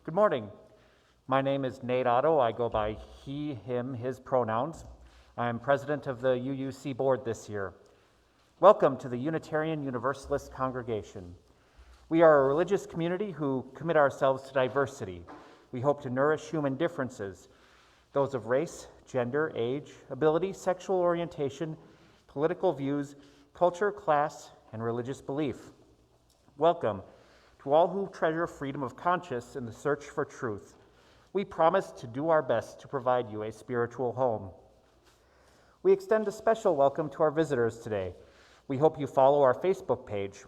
Good morning. My name is Nate Otto. I go by he, him, his pronouns. I am president of the UUC board this year. Welcome to the Unitarian Universalist congregation. We are a religious community who commit ourselves to diversity. We hope to nourish human differences, those of race, gender, age, ability, sexual orientation, political views, culture, class, and religious belief. Welcome to all who treasure freedom of conscience in the search for truth. We promise to do our best to provide you a spiritual home. We extend a special welcome to our visitors today. We hope you follow our Facebook page.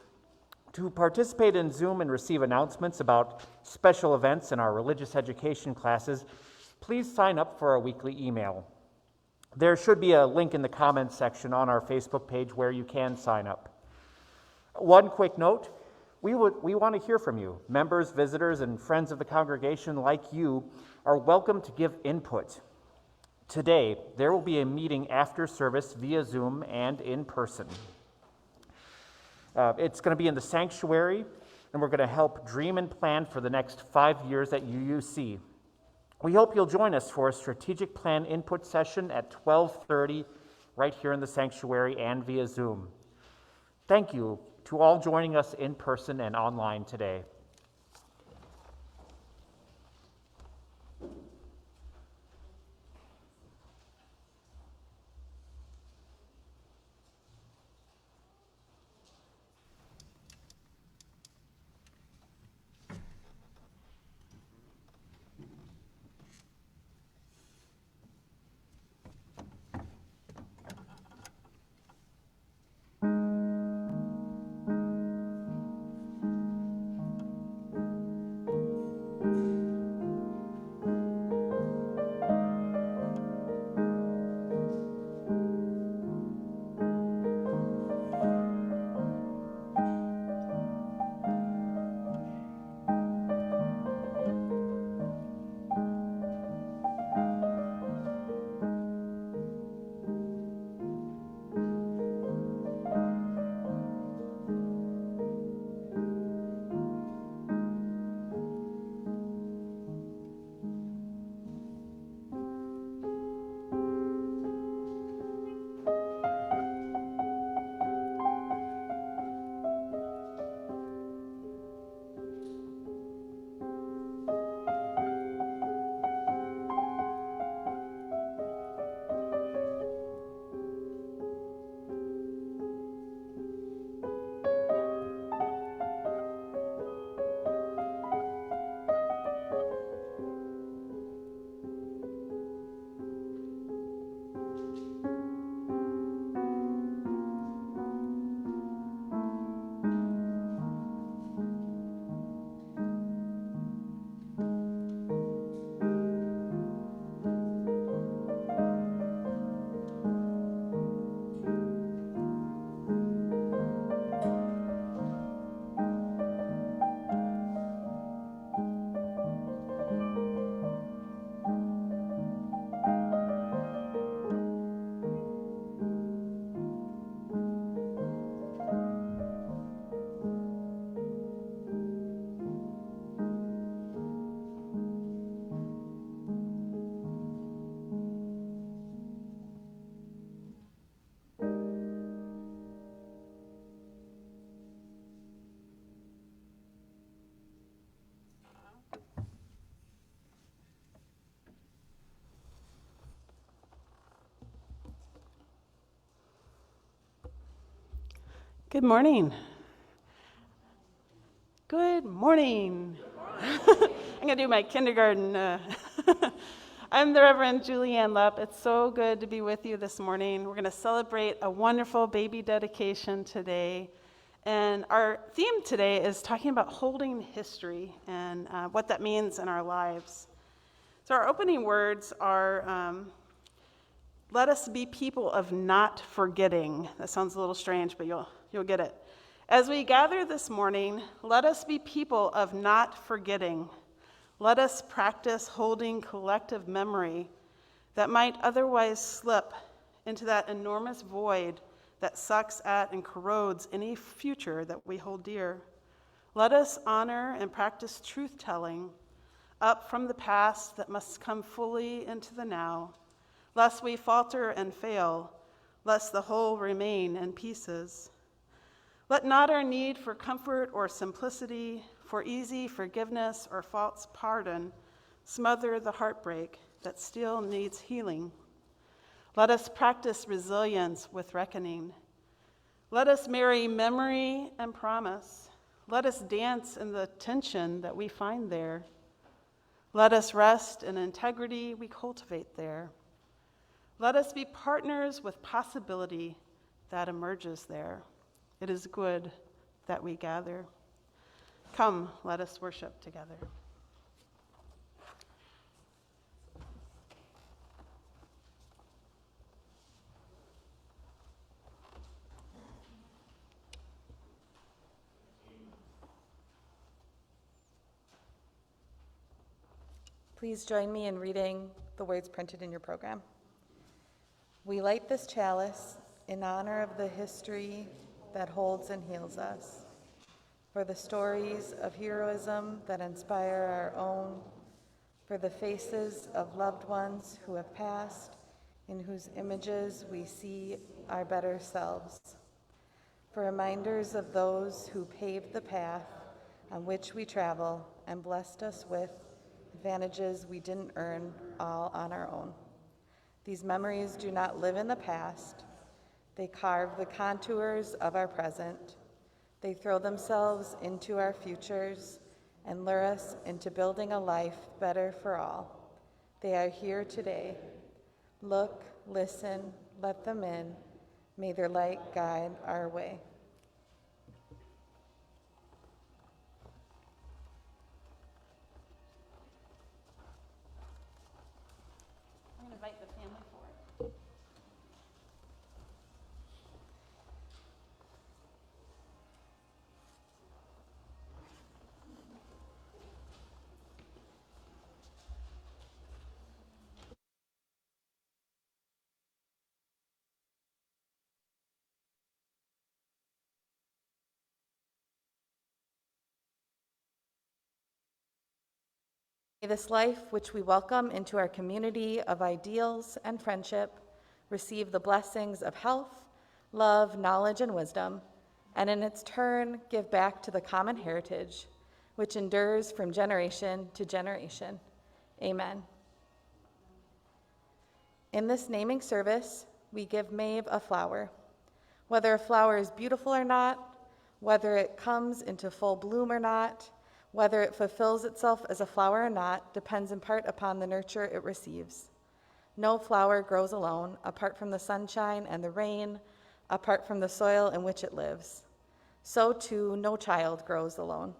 To participate in Zoom and receive announcements about special events in our religious education classes, please sign up for our weekly email. There should be a link in the comments section on our Facebook page where you can sign up. One quick note, we want to hear from you. Members, visitors, and friends of the congregation like you are welcome to give input. Today, there will be a meeting after service via Zoom and in person. It's going to be in the sanctuary, and we're going to help dream and plan for the next 5 years at UUC. We hope you'll join us for a strategic plan input session at 12:30 right here in the sanctuary and via Zoom. Thank you to all joining us in person and online today. Good morning. Good morning. I'm going to do my kindergarten. I'm the Reverend Julianne Lepp. It's so good to be with you this morning. We're going to celebrate a wonderful baby dedication today. And our theme today is talking about holding history and what that means in our lives. So our opening words are, let us be people of not forgetting. That sounds a little strange, but you'll get it. As we gather this morning, let us be people of not forgetting. Let us practice holding collective memory that might otherwise slip into that enormous void that sucks at and corrodes any future that we hold dear. Let us honor and practice truth-telling, up from the past that must come fully into the now, lest we falter and fail, lest the whole remain in pieces. Let not our need for comfort or simplicity, for easy forgiveness or false pardon, smother the heartbreak that still needs healing. Let us practice resilience with reckoning. Let us marry memory and promise. Let us dance in the tension that we find there. Let us rest in integrity we cultivate there. Let us be partners with possibility that emerges there. It is good that we gather. Come, let us worship together. Please join me in reading the words printed in your program. We light this chalice in honor of the history that holds and heals us, for the stories of heroism that inspire our own, for the faces of loved ones who have passed, in whose images we see our better selves, for reminders of those who paved the path on which we travel and blessed us with advantages we didn't earn all on our own. These memories do not live in the past. They carve the contours of our present. They throw themselves into our futures and lure us into building a life better for all. They are here today. Look, listen, let them in. May their light guide our way. I'm going to invite the family forward. May this life, which we welcome into our community of ideals and friendship, receive the blessings of health, love, knowledge, and wisdom, and in its turn give back to the common heritage, which endures from generation to generation. Amen. In this naming service, we give Maeve a flower. Whether a flower is beautiful or not, whether it comes into full bloom or not, whether it fulfills itself as a flower or not, depends in part upon the nurture it receives. No flower grows alone, apart from the sunshine and the rain, apart from the soil in which it lives. So too, no child grows alone.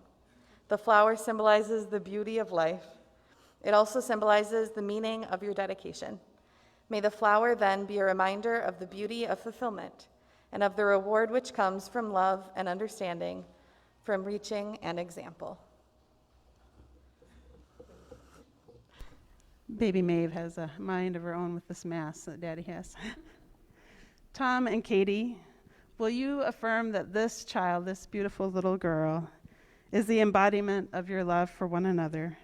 The flower symbolizes the beauty of life. It also symbolizes the meaning of your dedication. May the flower then be a reminder of the beauty of fulfillment and of the reward which comes from love and understanding, from reaching an example. Baby Maeve has a mind of her own with this mass that Daddy has. Tom and Katie, will you affirm that this child, this beautiful little girl, is the embodiment of your love for one another?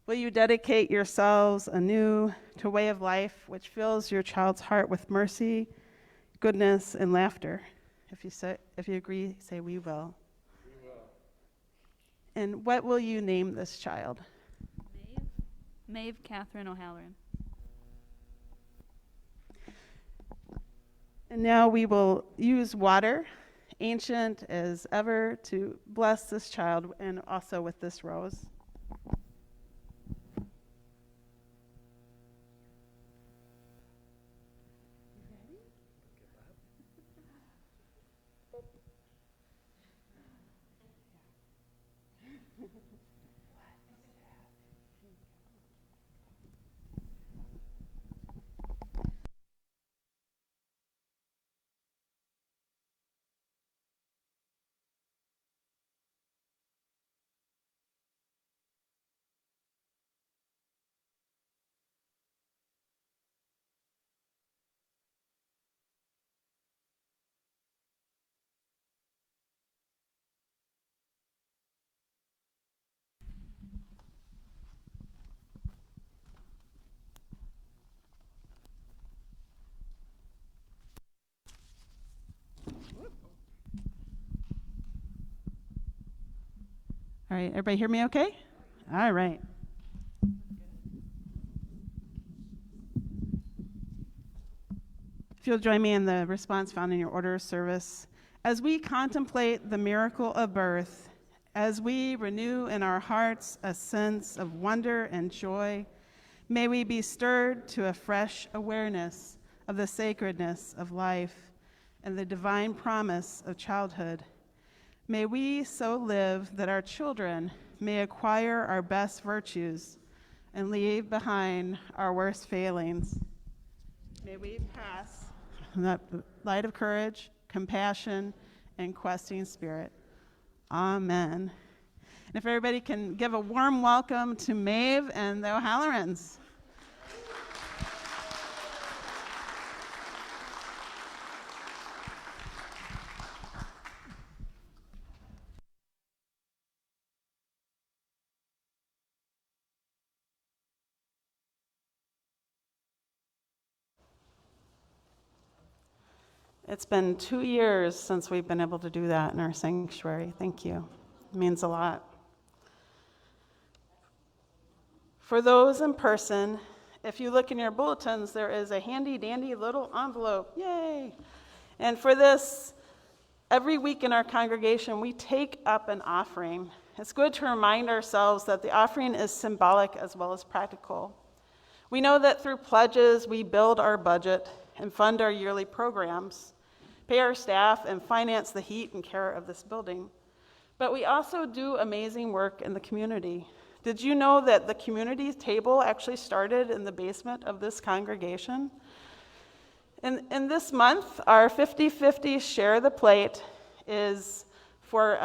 Will you dedicate yourselves anew to a way of life which fills your child's heart with mercy, goodness, and laughter? If you agree, say we will. We will. And what will you name this child? Maeve Kathryn O'Halloran. And now we will use water, ancient as ever, to bless this child and also with this rose. All right, everybody hear me okay? All right. If you'll join me in the response found in your order of service. As we contemplate the miracle of birth, as we renew in our hearts a sense of wonder and joy, may we be stirred to a fresh awareness of the sacredness of life and the divine promise of childhood. May we so live that our children may acquire our best virtues and leave behind our worst failings. May we pass that light of courage, compassion, and questing spirit. Amen. And if everybody can give a warm welcome to Maeve and the O'Hallorans. It's been 2 years since we've been able to do that in our sanctuary. Thank you. It means a lot. For those in person, if you look in your bulletins, there is a handy dandy little envelope. Yay! And for this, every week in our congregation, we take up an offering. It's good to remind ourselves that the offering is symbolic as well as practical. We know that through pledges, we build our budget and fund our yearly programs, pay our staff, and finance the heat and care of this building. But we also do amazing work in the community. Did you know that the community table actually started in the basement of this congregation? In this month, our 50-50 Share the Plate is for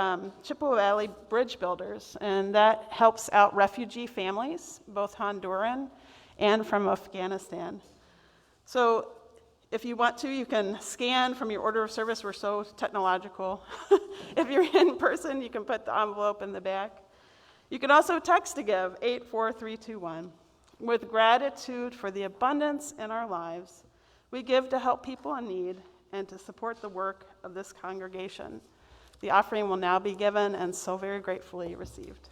Chippewa Valley Bridge Builders, and that helps out refugee families, both Honduran and from Afghanistan. So if you want to, you can scan from your order of service. We're so technological. If you're in person, you can put the envelope in the back. You can also text to give, 84321. With gratitude for the abundance in our lives, we give to help people in need and to support the work of this congregation. The offering will now be given and so very gratefully received.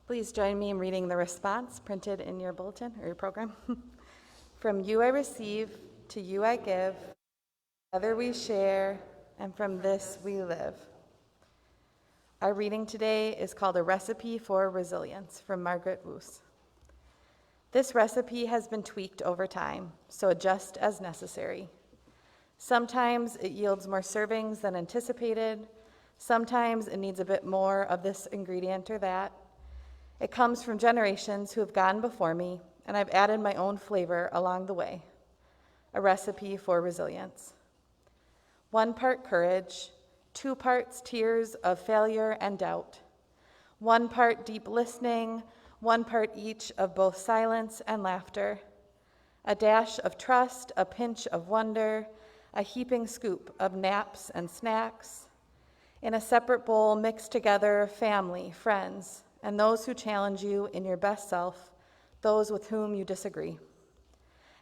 Please join me in reading the response printed in your bulletin or your program. From you I receive, to you I give, together we share, and from this we live. Our reading today is called A Recipe for Resilience from Margaret. This recipe has been tweaked over time, so adjust as necessary. Sometimes it yields more servings than anticipated. Sometimes it needs a bit more of this ingredient or that. It comes from generations who have gone before me, and I've added my own flavor along the way. A recipe for resilience. 1 part courage, 2 parts tears of failure and doubt, 1 part deep listening, 1 part each of both silence and laughter, a dash of trust, a pinch of wonder, a heaping scoop of naps and snacks. In a separate bowl, mix together family, friends, and those who challenge you in your best self, those with whom you disagree.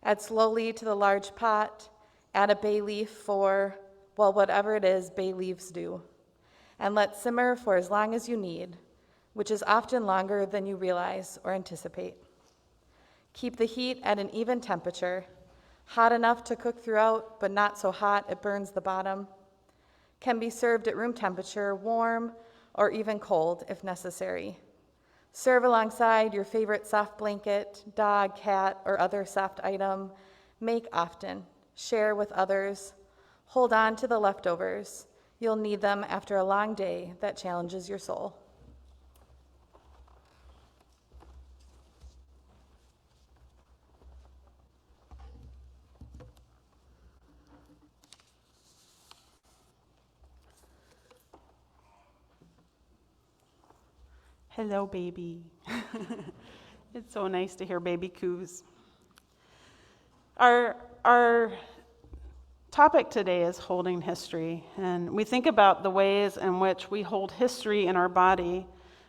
Add slowly to the large pot, add a bay leaf for, well, whatever it is bay leaves do, and let simmer for as long as you need, which is often longer than you realize or anticipate. Keep the heat at an even temperature, hot enough to cook throughout, but not so hot it burns the bottom. Can be served at room temperature, warm, or even cold if necessary. Serve alongside your favorite soft blanket, dog, cat, or other soft item. Make often. Share with others. Hold on to the leftovers. You'll need them after a long day that challenges your soul. Hello, baby. It's so nice to hear baby coos. Our topic today is holding history, and we think about the ways in which we hold history in our body,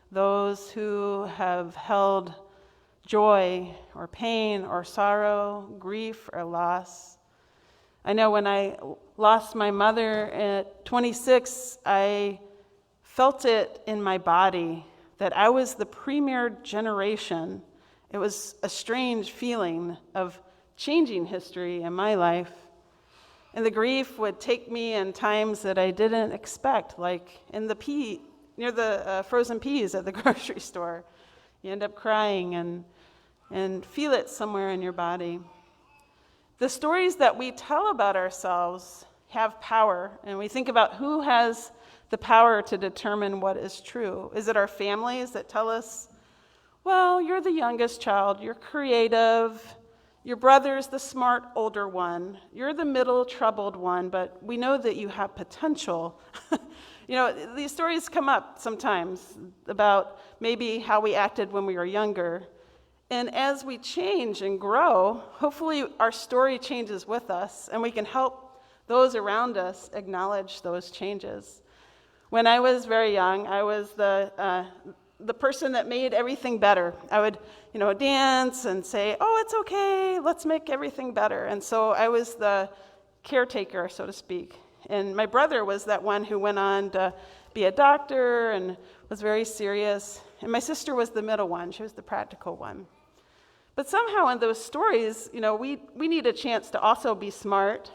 those who have held joy or pain or sorrow, grief or loss. I know when I lost my mother at 26, I felt it in my body that I was the premier generation. It was a strange feeling of changing history in my life. And the grief would take me in times that I didn't expect, like in the near the frozen peas at the grocery store. You end up crying and feel it somewhere in your body. The stories that we tell about ourselves have power, and we think about who has the power to determine what is true. Is it our families that tell us, well, you're the youngest child, you're creative, your brother's the smart older one, you're the middle troubled one, but we know that you have potential. These stories come up sometimes about maybe how we acted when we were younger. And as we change and grow, hopefully our story changes with us, and we can help those around us acknowledge those changes. When I was very young, I was the person that made everything better. I would, dance and say, oh, it's okay, let's make everything better. And so I was the caretaker, so to speak. And my brother was that one who went on to be a doctor and was very serious. And my sister was the middle one. She was the practical one. But somehow in those stories, we need a chance to also be smart,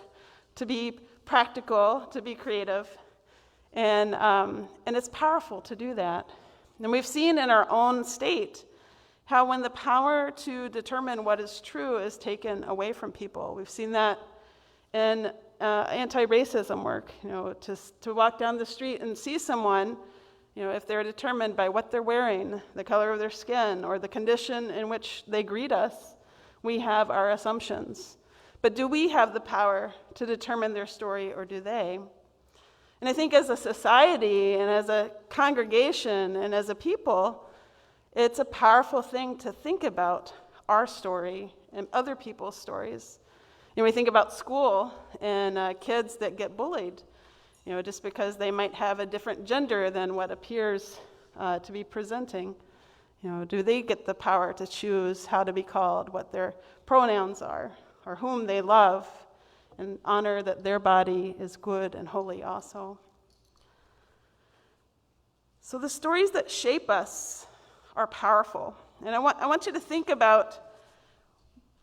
to be practical, to be creative. And it's powerful to do that. And we've seen in our own state how when the power to determine what is true is taken away from people. We've seen that in anti-racism work, to walk down the street and see someone, if they're determined by what they're wearing, the color of their skin, or the condition in which they greet us, we have our assumptions. But do we have the power to determine their story, or do they? And I think as a society and as a congregation and as a people, it's a powerful thing to think about our story and other people's stories. We think about school and kids that get bullied, just because they might have a different gender than what appears to be presenting. Do they get the power to choose how to be called, what their pronouns are, or whom they love, and honor that their body is good and holy also? So the stories that shape us are powerful. And I want you to think about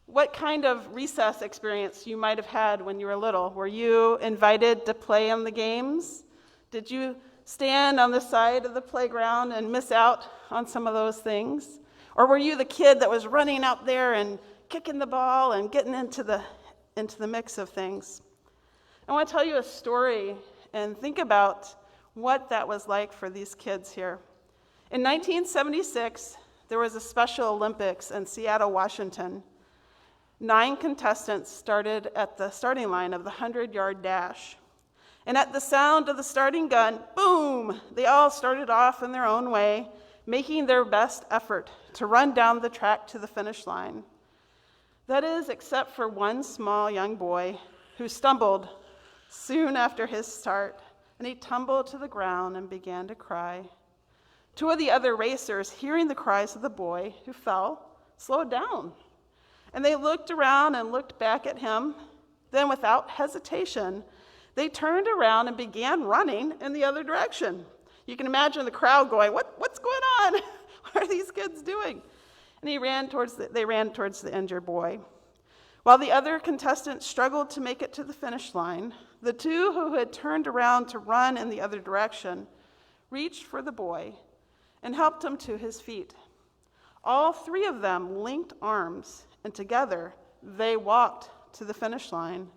what kind of recess experience you might have had when you were little. Were you invited to play on the games? Did you stand on the side of the playground and miss out on some of those things? Or were you the kid that was running out there and kicking the ball and getting into the mix of things? I want to tell you a story and think about what that was like for these kids here. In 1976, there was a Special Olympics in Seattle, Washington. 9 contestants started at the starting line of the 100-yard dash. And at the sound of the starting gun, boom, they all started off in their own way, making their best effort to run down the track to the finish line. That is, except for one small young boy who stumbled soon after his start, and he tumbled to the ground and began to cry. Two of the other racers, hearing the cries of the boy who fell, slowed down. And they looked around and looked back at him. Then, without hesitation, they turned around and began running in the other direction. You can imagine the crowd going, what's going on? What are these kids doing? And they ran towards the injured boy. While the other contestants struggled to make it to the finish line, the two who had turned around to run in the other direction reached for the boy and helped him to his feet. All three of them linked arms, and together they walked to the finish line.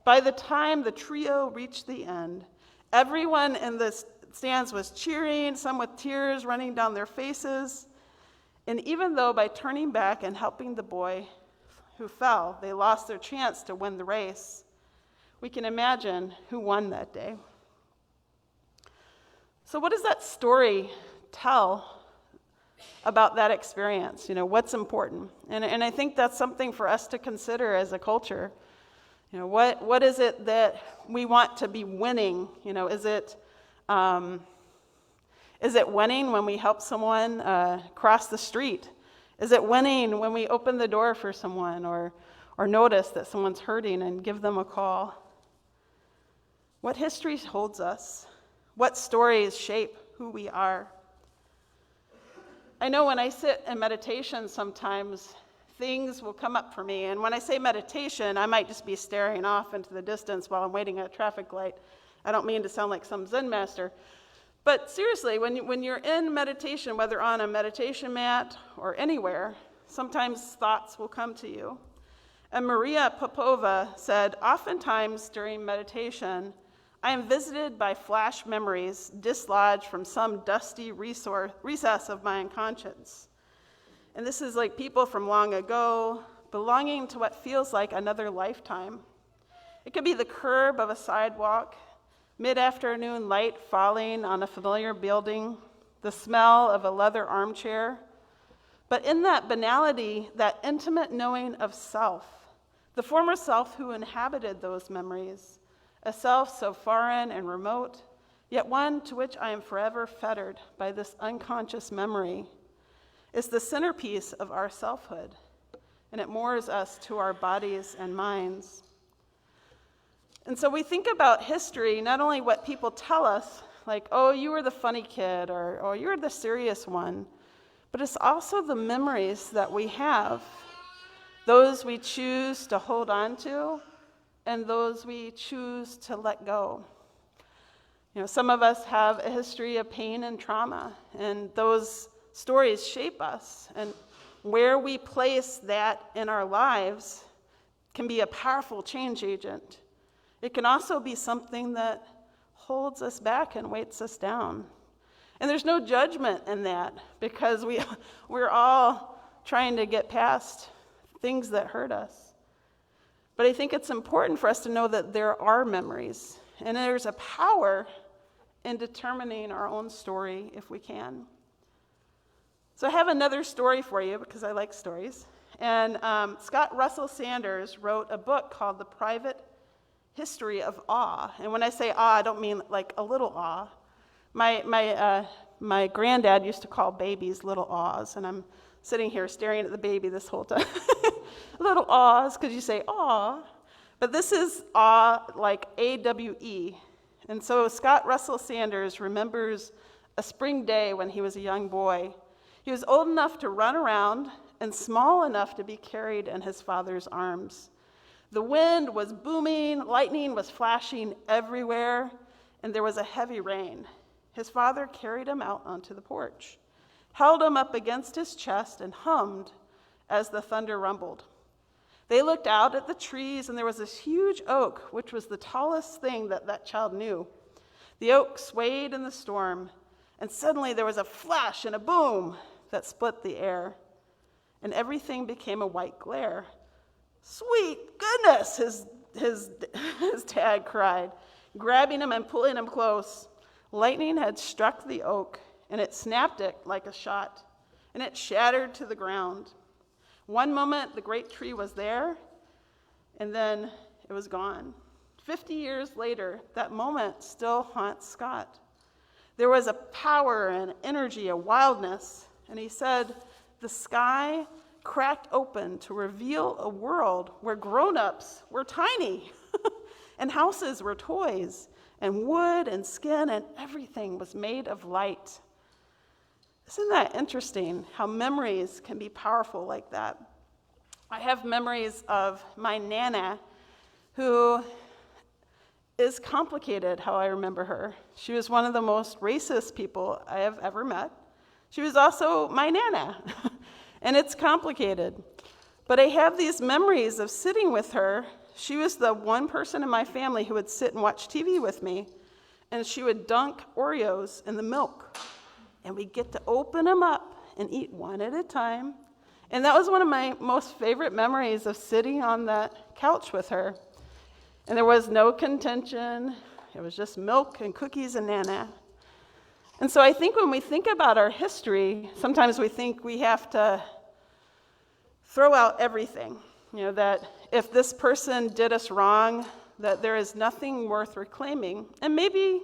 By the time the trio reached the end, everyone in the stands was cheering, some with tears running down their faces. And even though by turning back and helping the boy who fell, they lost their chance to win the race, we can imagine who won that day. So what does that story tell about that experience? What's important? And I think that's something for us to consider as a culture. What is it that we want to be winning? Is it winning when we help someone cross the street? Is it winning when we open the door for someone or notice that someone's hurting and give them a call? What history holds us? What stories shape who we are? I know when I sit in meditation sometimes, things will come up for me. And when I say meditation, I might just be staring off into the distance while I'm waiting at a traffic light. I don't mean to sound like some Zen master. But seriously, when you're in meditation, whether on a meditation mat or anywhere, sometimes thoughts will come to you. And Maria Popova said, oftentimes during meditation, I am visited by flash memories dislodged from some dusty recess of my unconscious. And this is like people from long ago, belonging to what feels like another lifetime. It could be the curb of a sidewalk, mid-afternoon light falling on a familiar building, the smell of a leather armchair. But in that banality, that intimate knowing of self, the former self who inhabited those memories, a self so foreign and remote, yet one to which I am forever fettered by this unconscious memory, is the centerpiece of our selfhood, and it moors us to our bodies and minds. And so we think about history, not only what people tell us, like, oh, you were the funny kid, or oh, you're the serious one, but it's also the memories that we have, those we choose to hold on to, and those we choose to let go. Some of us have a history of pain and trauma, and those stories shape us, and where we place that in our lives can be a powerful change agent. It can also be something that holds us back and weights us down. And there's no judgment in that, because we're all trying to get past things that hurt us. But I think it's important for us to know that there are memories, and there's a power in determining our own story if we can. So I have another story for you, because I like stories. And Scott Russell Sanders wrote a book called The Private History of Awe. And when I say awe, I don't mean like a little awe. My granddad used to call babies little awes, and I'm sitting here staring at the baby this whole time. Little awes, because you say awe. But this is awe, like A-W-E. And so Scott Russell Sanders remembers a spring day when he was a young boy. He was old enough to run around and small enough to be carried in his father's arms. The wind was booming, lightning was flashing everywhere, and there was a heavy rain. His father carried him out onto the porch, held him up against his chest, and hummed as the thunder rumbled. They looked out at the trees, and there was this huge oak, which was the tallest thing that child knew. The oak swayed in the storm, and suddenly there was a flash and a boom that split the air, and everything became a white glare. "Sweet goodness," his dad cried. grabbing him and pulling him close. Lightning had struck the oak, and it snapped it like a shot, and it shattered to the ground. One moment, the great tree was there, and then it was gone. 50 years later, that moment still haunts Scott. There was a power and energy, a wildness, and he said, the sky cracked open to reveal a world where grown-ups were tiny, and houses were toys, and wood and skin and everything was made of light. Isn't that interesting how memories can be powerful like that? I have memories of my Nana, who is complicated how I remember her. She was one of the most racist people I have ever met. She was also my Nana, and it's complicated. But I have these memories of sitting with her. She was the one person in my family who would sit and watch TV with me, and she would dunk Oreos in the milk, and we'd get to open them up and eat one at a time. And that was one of my most favorite memories of sitting on that couch with her. And there was no contention. It was just milk and cookies and Nana. And so I think when we think about our history, sometimes we think we have to throw out everything. That if this person did us wrong, that there is nothing worth reclaiming. And maybe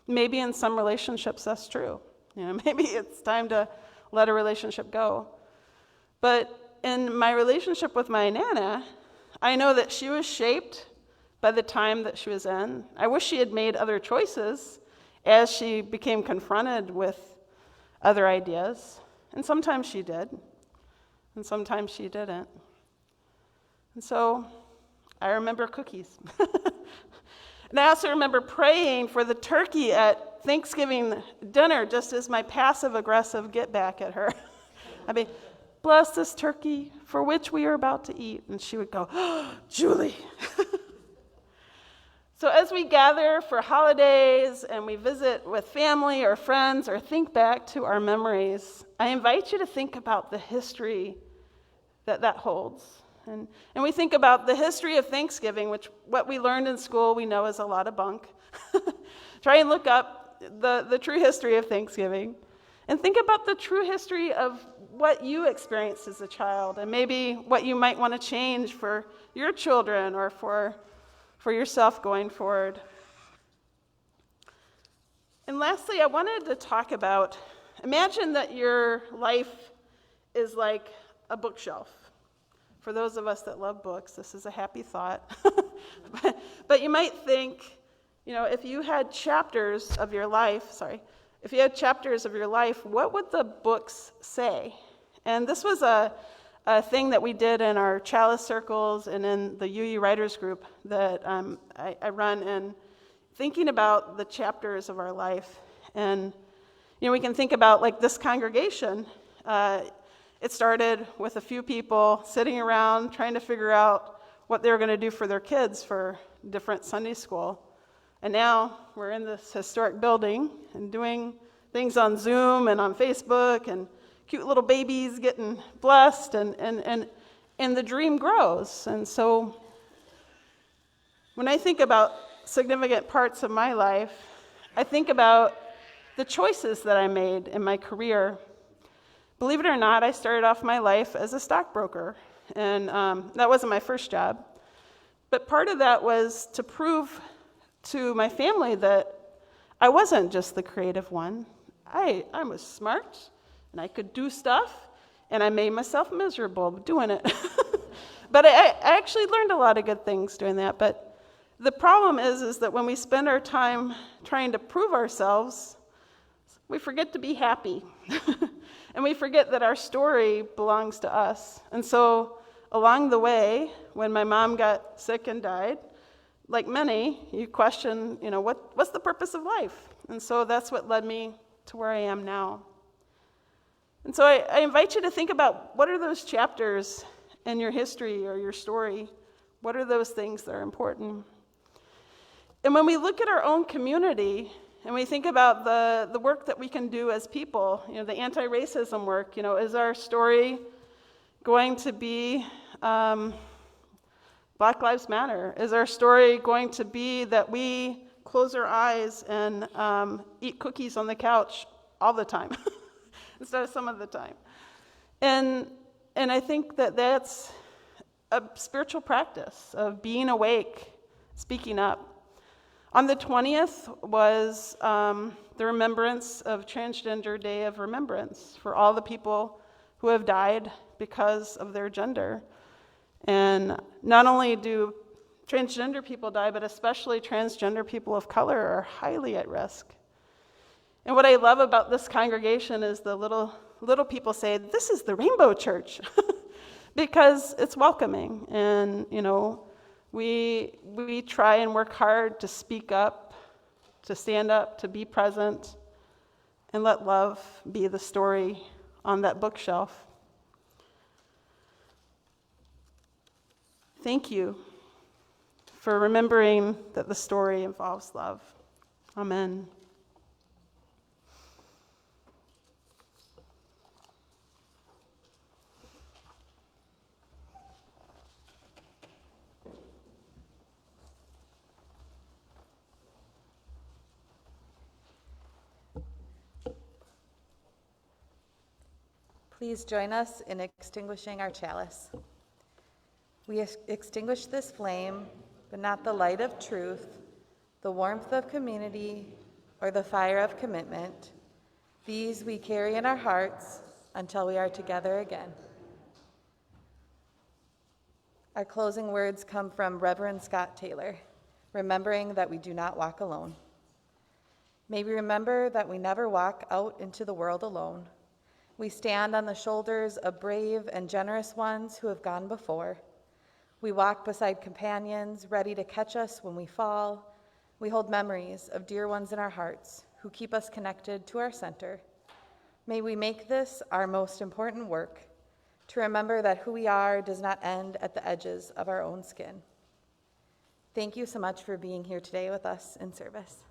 in some relationships that's true. Maybe it's time to let a relationship go. But in my relationship with my Nana, I know that she was shaped by the time that she was in. I wish she had made other choices as she became confronted with other ideas. And sometimes she did, and sometimes she didn't. And so I remember cookies. And I also remember praying for the turkey at Thanksgiving dinner just as my passive-aggressive get back at her. I mean, bless this turkey for which we are about to eat. And she would go, oh, Julie. So as we gather for holidays and we visit with family or friends or think back to our memories, I invite you to think about the history that holds. And we think about the history of Thanksgiving, which what we learned in school we know is a lot of bunk. Try and look up the true history of Thanksgiving. And think about the true history of what you experienced as a child and maybe what you might want to change for your children or for yourself going forward. And lastly, I wanted to talk about, imagine that your life is like a bookshelf. For those of us that love books, this is a happy thought. But you might think, if you had chapters of your life, what would the books say? And this was a thing that we did in our chalice circles and in the UU Writers Group that I run, and thinking about the chapters of our life. And, we can think about like this congregation. It started with a few people sitting around trying to figure out what they were going to do for their kids for different Sunday school. And now we're in this historic building and doing things on Zoom and on Facebook, and cute little babies getting blessed, and the dream grows. And so when I think about significant parts of my life, I think about the choices that I made in my career. Believe it or not, I started off my life as a stockbroker, and that wasn't my first job. But part of that was to prove to my family that I wasn't just the creative one. I was smart, and I could do stuff, and I made myself miserable doing it. But I actually learned a lot of good things doing that. But the problem is that when we spend our time trying to prove ourselves, we forget to be happy. And we forget that our story belongs to us. And so along the way, when my mom got sick and died, like many, you question, what's the purpose of life? And so that's what led me to where I am now. And so I invite you to think about, what are those chapters in your history or your story? What are those things that are important? And when we look at our own community, and we think about the work that we can do as people, the anti-racism work, is our story going to be Black Lives Matter? Is our story going to be that we close our eyes and eat cookies on the couch all the time instead of some of the time? And I think that that's a spiritual practice of being awake, speaking up. On the 20th was the remembrance of Transgender Day of Remembrance for all the people who have died because of their gender. And not only do transgender people die, but especially transgender people of color are highly at risk. And what I love about this congregation is the little people say, "This is the Rainbow Church," because it's welcoming. And, we try and work hard to speak up, to stand up, to be present, and let love be the story on that bookshelf. Thank you for remembering that the story involves love. Amen. Please join us in extinguishing our chalice. We extinguish this flame, but not the light of truth, the warmth of community, or the fire of commitment. These we carry in our hearts until we are together again. Our closing words come from Reverend Scott Taylor, remembering that we do not walk alone. May we remember that we never walk out into the world alone. We stand on the shoulders of brave and generous ones who have gone before. We walk beside companions ready to catch us when we fall. We hold memories of dear ones in our hearts who keep us connected to our center. May we make this our most important work, to remember that who we are does not end at the edges of our own skin. Thank you so much for being here today with us in service.